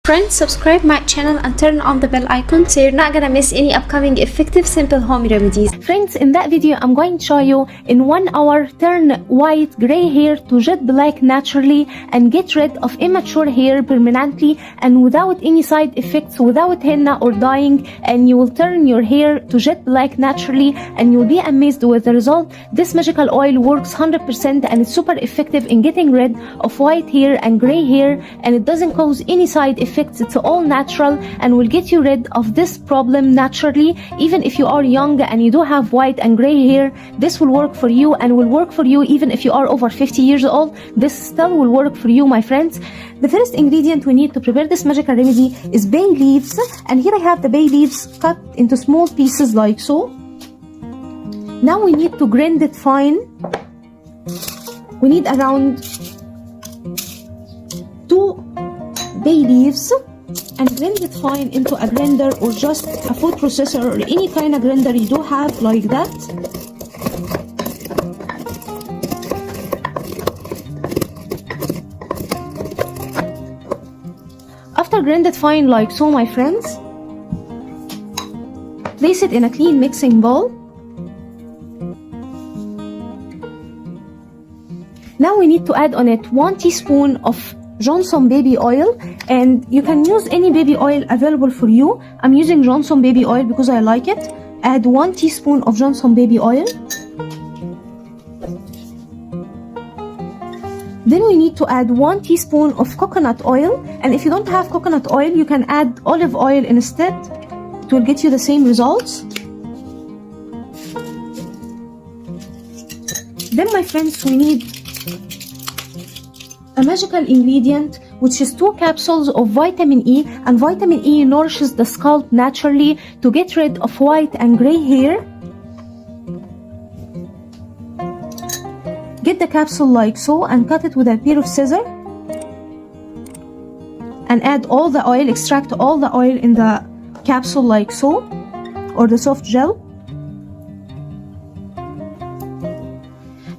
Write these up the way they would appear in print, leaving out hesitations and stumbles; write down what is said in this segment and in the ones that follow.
Friends, subscribe my channel and turn on the bell icon so you're not gonna miss any upcoming effective simple home remedies. Friends, in that video I'm going to show you in 1 hour turn white gray hair to jet black naturally and get rid of immature hair permanently and without any side effects, without henna or dyeing, and you will turn your hair to jet black naturally and you'll be amazed with the result. This magical oil works 100% and it's super effective in getting rid of white hair and gray hair, and it doesn't cause any side effects. It's all natural and will get you rid of this problem naturally. Even if you are young and you do have white and gray hair, this will work for you and will work for you even if you are over 50 years old. This still will work for you, my friends. The first ingredient we need to prepare this magical remedy is bay leaves, and here I have the bay leaves cut into small pieces like so. Now we need to grind it fine. We need around 2 bay leaves and blend it fine into a blender or just a food processor or any kind of blender you do have, like that. After grind it fine like so, my friends, place it in a clean mixing bowl. Now we need to add on it 1 teaspoon of Johnson baby oil, and you can use any baby oil available for you. I'm using Johnson baby oil because I like it. Add 1 teaspoon of Johnson baby oil. Then we need to add 1 teaspoon of coconut oil, and if you don't have coconut oil you can add olive oil instead. It will get you the same results. Then, my friends, we need a magical ingredient, which is 2 capsules of vitamin E, and vitamin E nourishes the scalp naturally to get rid of white and gray hair. Get the capsule like so and cut it with a pair of scissors and add all the oil, extract all the oil in the capsule like so, or the soft gel.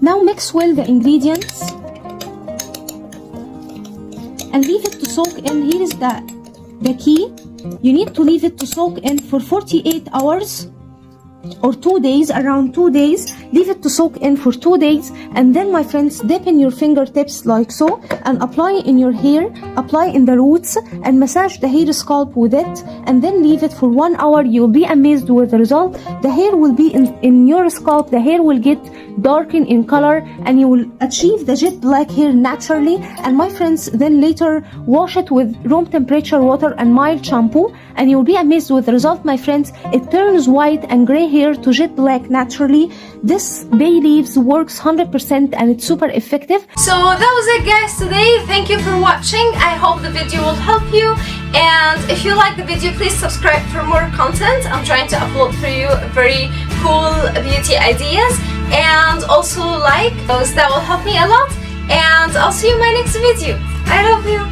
Now mix well the ingredients and leave it to soak in. Here is the key. You need to leave it to soak in for 48 hours or 2 days, around 2 days. Leave it to soak in for 2 days, and then, my friends, dip in your fingertips like so and apply in your hair, apply in the roots and massage the hair scalp with it, and then leave it for 1 hour. You'll be amazed with the result. The hair will be in your scalp, the hair will get darken in color and you will achieve the jet black hair naturally. And my friends, then later wash it with room temperature water and mild shampoo and you'll be amazed with the result, my friends. It turns white and gray hair to jet black naturally. This bay leaves works 100% and it's super effective. So that was it, guys, today. Thank you for watching. I hope the video will help you, and if you like the video, please subscribe for more content. I'm trying to upload for you very cool beauty ideas, and also like those. That will help me a lot, and I'll see you in my next video. I love you.